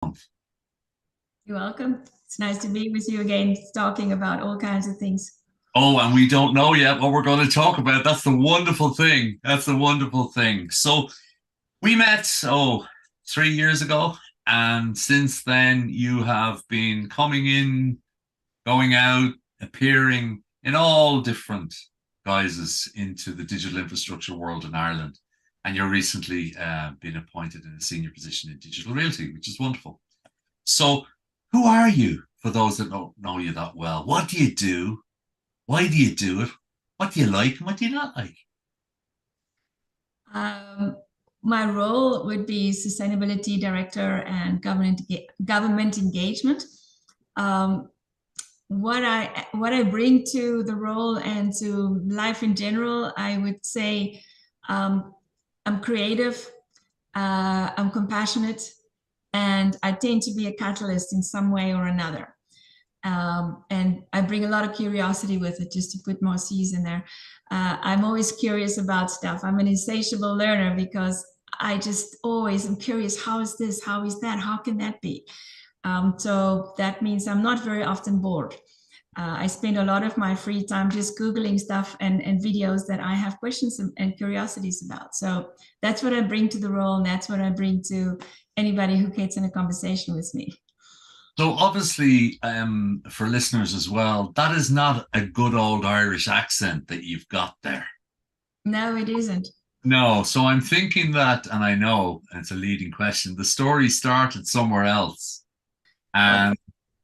You're welcome. It's nice to be with you again, talking about all kinds of things. Oh, and we don't know yet what we're going to talk about. That's the wonderful thing. That's the wonderful thing. So we met, 3 years ago. And since then, you have been coming in, going out, appearing in all different guises into the digital infrastructure world in Ireland. And you're recently been appointed in a senior position in digital realty, which is wonderful. So, who are you for those that don't know you that well? What do you do? Why do you do it? What do you like and what do you not like? Um, my role would be sustainability director and government engagement. Um, what I bring to the role and to life in general, I would say um, I'm creative, I'm compassionate, and I tend to be a catalyst in some way or another. And I bring a lot of curiosity with it, just to put more C's in there. I'm always curious about stuff. I'm an insatiable learner because I just always am curious. How is this? How is that? How can that be? So that means I'm not very often bored. I spend a lot of my free time just Googling stuff and videos that I have questions and curiosities about. So that's what I bring to the role, and that's what I bring to anybody who gets in a conversation with me. So, obviously, for listeners as well, that is not a good old Irish accent that you've got there. No, it isn't. No, so I'm thinking that, and I know it's a leading question, the story started somewhere else and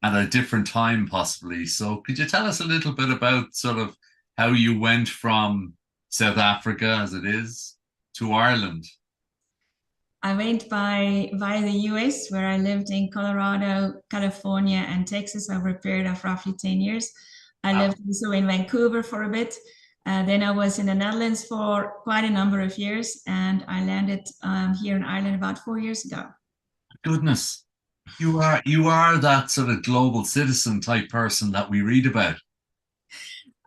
at a different time, possibly. So, could you tell us a little bit about sort of how you went from South Africa, as it is, to Ireland? I went by via the US, where I lived in Colorado, California, and Texas over a period of roughly 10 years. I Wow, lived also in Vancouver for a bit. Then I was in the Netherlands for quite a number of years, and I landed here in Ireland about 4 years ago. goodness. You are that sort of global citizen type person that we read about.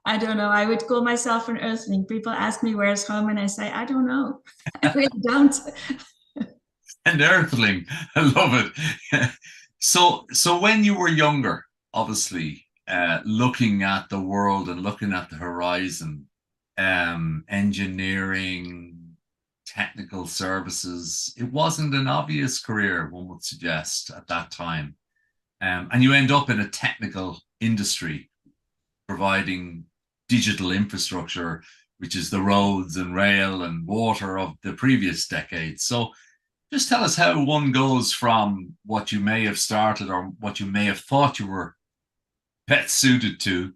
I don't know. I would call myself an earthling. People ask me where's home, and I say, I don't know. I really don't. An earthling. I love it. So when you were younger, obviously, looking at the world and looking at the horizon, engineering, technical services, it wasn't an obvious career, one would suggest, at that time. And you end up in a technical industry providing digital infrastructure, which is the roads and rail and water of the previous decades. So just tell us how one goes from what you may have started or what you may have thought you were best suited to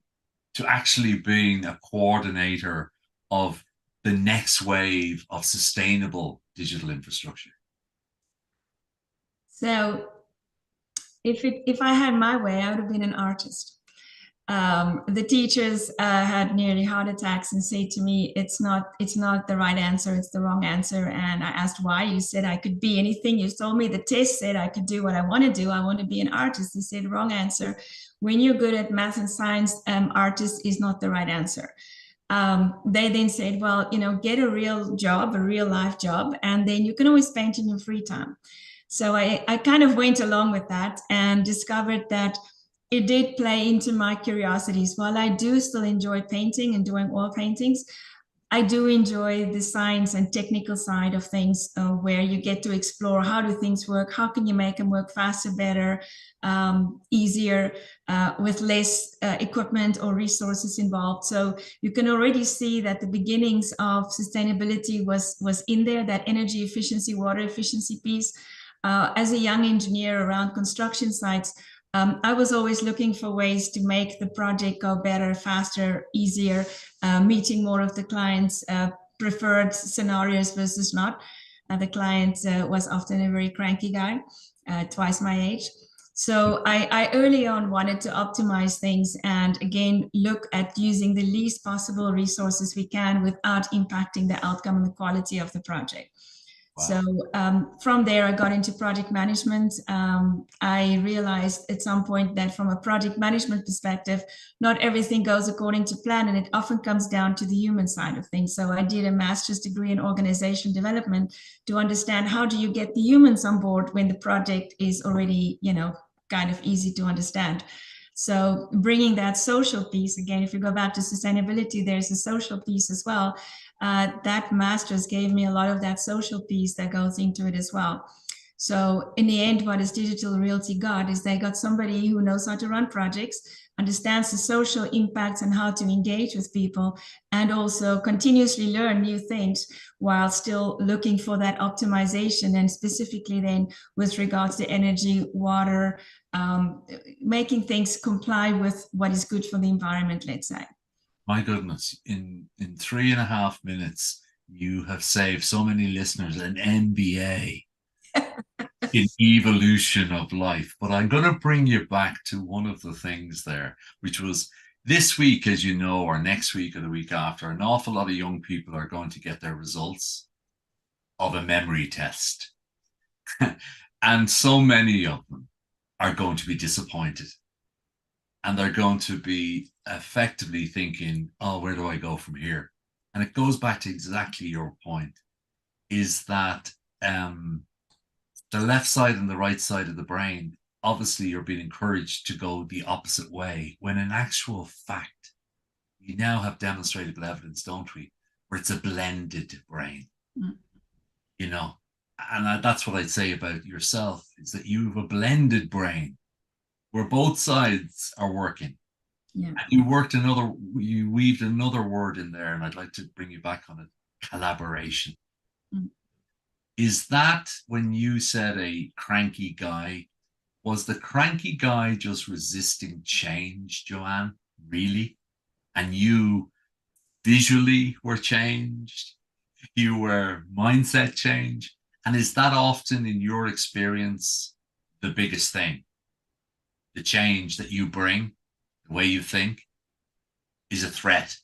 actually being a coordinator of the next wave of sustainable digital infrastructure. So if I had my way, I would have been an artist. The teachers had nearly heart attacks and say to me, it's not the right answer, it's the wrong answer. And I asked why. You said I could be anything. You told me the test said I could do what I want to do. I want to be an artist. They said wrong answer. When you're good at math and science, artist is not the right answer. They then said, well, get a real job, a real life job, and then you can always paint in your free time. So I kind of went along with that and discovered that it did play into my curiosities. While I do still enjoy painting and doing oil paintings, I do enjoy the science and technical side of things, where you get to explore how do things work, how can you make them work faster, better, easier, with less equipment or resources involved. So you can already see that the beginnings of sustainability was in there, that energy efficiency, water efficiency piece. As a young engineer around construction sites, I was always looking for ways to make the project go better, faster, easier, meeting more of the clients' preferred scenarios versus not. The client was often a very cranky guy, twice my age. So I early on wanted to optimize things and again look at using the least possible resources we can without impacting the outcome and the quality of the project. So Wow. from there, I got into project management. I realized at some point that from a project management perspective, not everything goes according to plan, and it often comes down to the human side of things. So I did a master's degree in organization development to understand how do you get the humans on board when the project is already, kind of easy to understand. So bringing that social piece again, if you go back to sustainability, there's a social piece as well. That master's gave me a lot of that social piece that goes into it as well. So in the end, what is Digital Realty got is they got somebody who knows how to run projects, understands the social impacts and how to engage with people, and also continuously learn new things while still looking for that optimization, and specifically then with regards to energy, water, making things comply with what is good for the environment, let's say. My goodness, in 3.5 minutes, you have saved so many listeners an MBA in evolution of life. But I'm going to bring you back to one of the things there, which was this week, as you know, or next week or the week after, an awful lot of young people are going to get their results of a memory test. And so many of them are going to be disappointed. And they're going to be effectively thinking, oh, where do I go from here? And it goes back to exactly your point, is that the left side and the right side of the brain, obviously you're being encouraged to go the opposite way, when in actual fact, we now have demonstrable evidence, don't we, where it's a blended brain, Mm. you know? And that's what I'd say about yourself, is that you have a blended brain where both sides are working. Yeah. And you weaved another word in there, and I'd like to bring you back on it: collaboration. Mm. Is that when you said a cranky guy? Was the cranky guy just resisting change, Joanne? Really? And you visually were changed? You were mindset change? And is that often, in your experience, the biggest thing? The change that you bring, the way you think, is a threat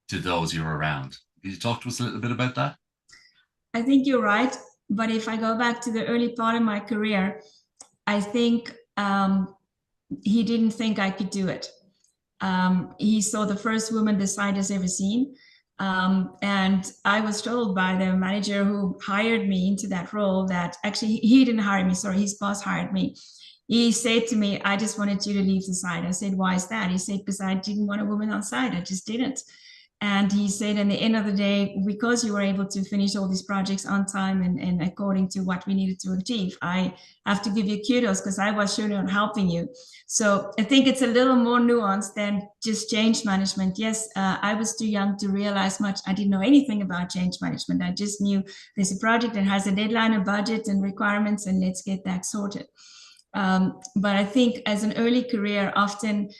to those you're around. Can you talk to us a little bit about that? I think you're right. But if I go back to the early part of my career, I think he didn't think I could do it. He saw the first woman the site has ever seen. And I was told by the manager who hired me into that role that actually he didn't hire me, sorry, his boss hired me. He said to me, I just wanted you to leave the site. I said, why is that? He said, because I didn't want a woman on site. I just didn't. And he said, in the end of the day, because you were able to finish all these projects on time and according to what we needed to achieve, I have to give you kudos because I was surely on helping you. So I think it's a little more nuanced than just change management. Yes, I was too young to realize much. I didn't know anything about change management. I just knew there's a project that has a deadline, a budget, and requirements, and let's get that sorted. But I think as an early career, often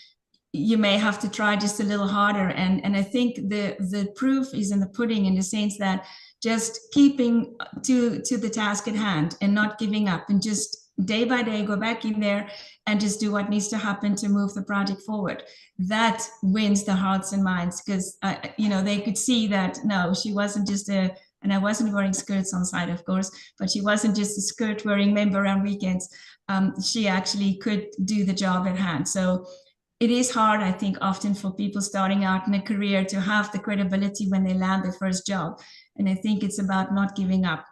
you may have to try just a little harder. And I think the proof is in the pudding, in the sense that just keeping to the task at hand and not giving up, and just day by day go back in there and just do what needs to happen to move the project forward. That wins the hearts and minds, because they could see that no, she wasn't just and I wasn't wearing skirts on site, of course, but she wasn't just a skirt wearing member on weekends. She actually could do the job at hand. So it is hard, I think, often for people starting out in a career to have the credibility when they land their first job. And I think it's about not giving up.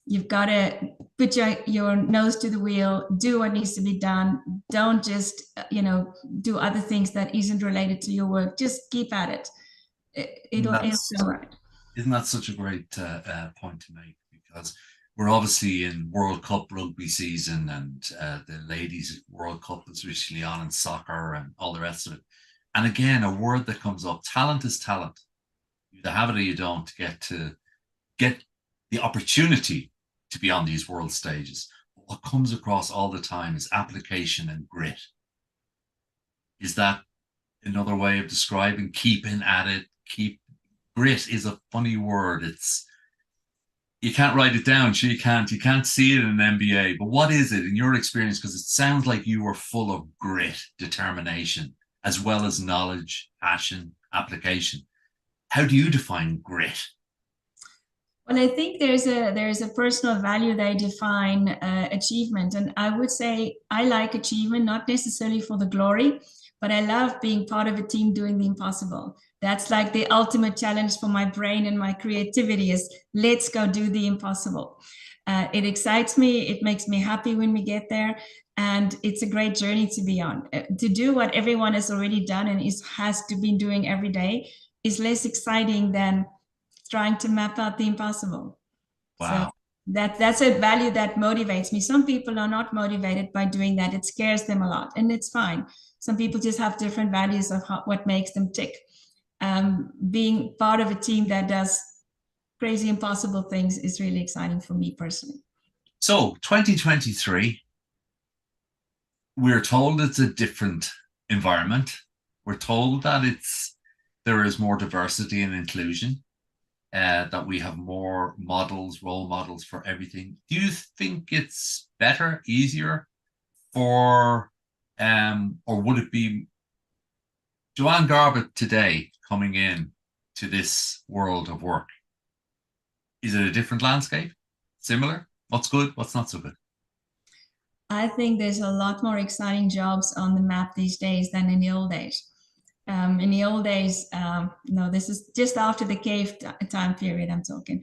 You've got to put your nose to the wheel, do what needs to be done. Don't just, do other things that isn't related to your work. Just keep at it. It'll That's go right. Isn't that such a great point to make? Because we're obviously in World Cup rugby season, and the ladies' World Cup is recently on, and soccer and all the rest of it. And again, a word that comes up: talent is talent. You either have it or you don't get the opportunity to be on these world stages. But what comes across all the time is application and grit. Is that another way of describing keeping at it? Grit is a funny word. It's You can't write it down. You can't see it in an MBA. But what is it in your experience? Because it sounds like you were full of grit, determination, as well as knowledge, passion, application. How do you define grit? Well, I think there's a personal value they define achievement, and I would say I like achievement not necessarily for the glory, but I love being part of a team doing the impossible. That's like the ultimate challenge for my brain and my creativity is let's go do the impossible. It excites me. It makes me happy when we get there, and it's a great journey to be on. To do what everyone has already done and has to be doing every day is less exciting than trying to map out the impossible. So Wow. that's a value that motivates me. Some people are not motivated by doing that. It scares them a lot, and it's fine. Some people just have different values of what makes them tick. Being part of a team that does crazy impossible things is really exciting for me personally. So 2023, we're told it's a different environment. We're told that there is more diversity and inclusion, that we have more models, role models for everything. Do you think it's better, easier for, or would it be Joanne Garbutt today coming in to this world of work? Is it a different landscape? Similar? What's good? What's not so good? I think there's a lot more exciting jobs on the map these days than in the old days. In the old days, no, this is just after the cave time period I'm talking.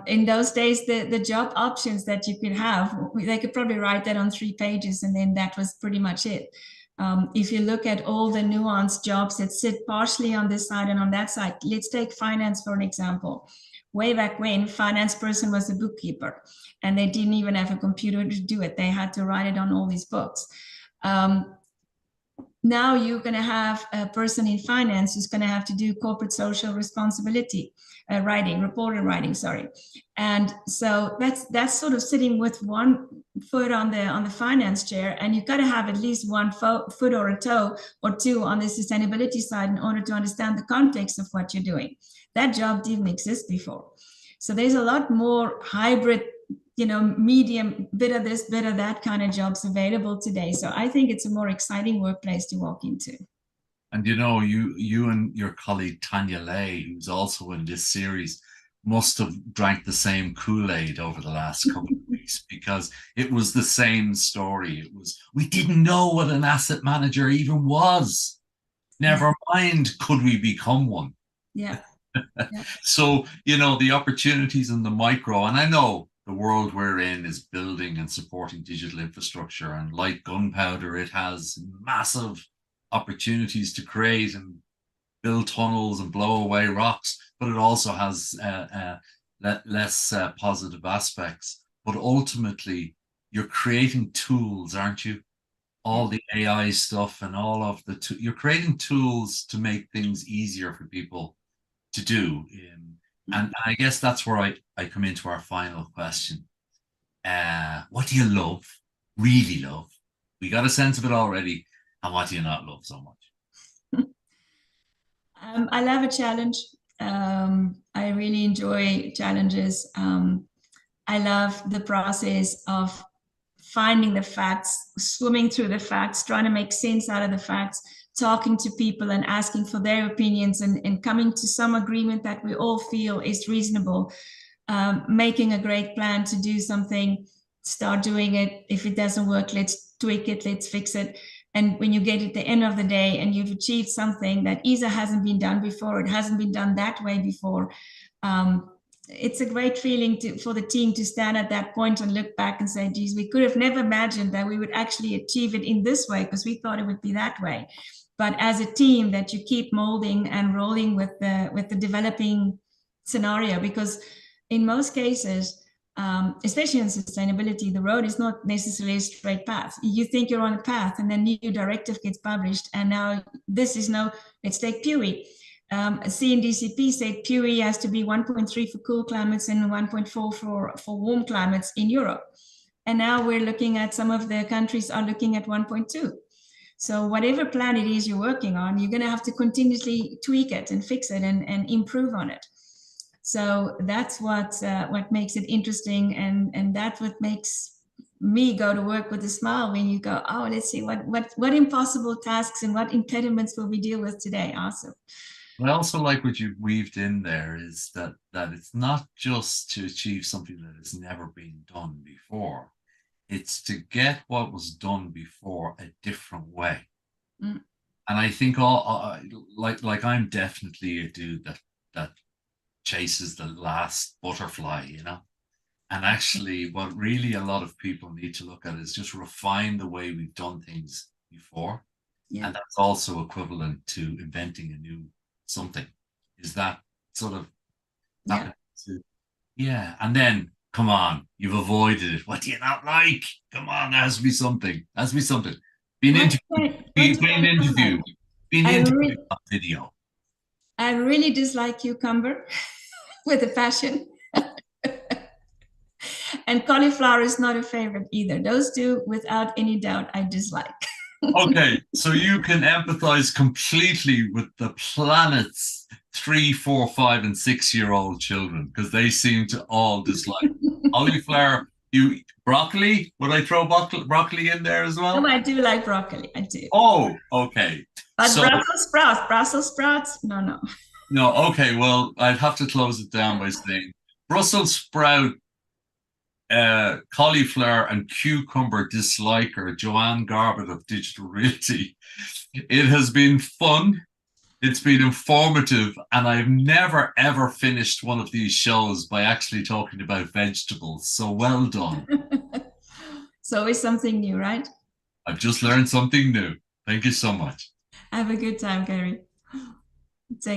In those days, the job options that you could have, they could probably write that on 3 pages and then that was pretty much it. If you look at all the nuanced jobs that sit partially on this side and on that side, let's take finance for an example. Way back when, finance person was a bookkeeper and they didn't even have a computer to do it. They had to write it on all these books. Now you're going to have a person in finance who's going to have to do corporate social responsibility reporting writing, sorry. And so that's sort of sitting with one foot on the finance chair, and you've got to have at least one foot or a toe or two on the sustainability side in order to understand the context of what you're doing. That job didn't exist before. So there's a lot more hybrid, medium, bit of this, bit of that kind of jobs available today. So I think it's a more exciting workplace to walk into. And you and your colleague Tanya Lay, who's also in this series, must have drank the same Kool-Aid over the last couple of weeks because it was the same story. It was, we didn't know what an asset manager even was. Never mind, could we become one? Yeah. Yeah. So, the opportunities in the micro, and I know the world we're in is building and supporting digital infrastructure. And like gunpowder, it has massive opportunities to create and build tunnels and blow away rocks, but it also has less positive aspects. But ultimately, you're creating tools, aren't you? All the AI stuff and all of you're creating tools to make things easier for people to do. And I guess that's where I come into our final question. What do you love, really love? We got a sense of it already. And what do you not love so much? I love a challenge. I really enjoy challenges. I love the process of finding the facts, swimming through the facts, trying to make sense out of the facts, talking to people and asking for their opinions and coming to some agreement that we all feel is reasonable. Making a great plan to do something, start doing it. If it doesn't work, let's tweak it, let's fix it. And when you get at the end of the day and you've achieved something that either hasn't been done before, it hasn't been done that way before, it's a great feeling for the team to stand at that point and look back and say, geez, we could have never imagined that we would actually achieve it in this way because we thought it would be that way. But as a team that you keep molding and rolling with the developing scenario, because in most cases, especially in sustainability, the road is not necessarily a straight path. You think you're on a path and then new directive gets published. And now this is let's take PUI. CNDCP said PUI has to be 1.3 for cool climates and 1.4 for warm climates in Europe. And now we're looking at some of the countries are looking at 1.2. So whatever plan it is you're working on, you're going to have to continuously tweak it and fix it and improve on it. So that's what makes it interesting, and that's what makes me go to work with a smile when you go, oh, let's see what impossible tasks and what impediments will we deal with today. Awesome. I also like what you weaved in there is that it's not just to achieve something that has never been done before. It's to get what was done before a different way. Mm, And I think all like I'm definitely a dude that chases the last butterfly, you know. And actually, what really a lot of people need to look at is just refine the way we've done things before. yeah, And that's also equivalent to inventing a new something. Is that sort of yeah. happening to, yeah. And then, come on, you've avoided it. What do you not like? Come on, there has to be something. There has to be something. Being interviewed, What can being I not like? interviewed, being I interviewed re on video. I really dislike cucumber with a passion. And cauliflower is not a favorite either. Those two, without any doubt, I dislike. Okay, so you can empathize completely with the planet's 3, 4, 5, and 6 year old children because they seem to all dislike cauliflower. You broccoli? Would I throw broccoli in there as No, well? I do like broccoli. I do. Oh, okay. But So Brussels sprouts, no, no. no, okay. Well, I'd have to close it down by saying Brussels sprout, cauliflower, and cucumber disliker Joanne Garbutt of Digital Realty. It has been fun. It's been informative, and I've never ever finished one of these shows by actually talking about vegetables. So well done. It's always something new, right? I've just learned something new. Thank you so much. Have a good time, Gary. Take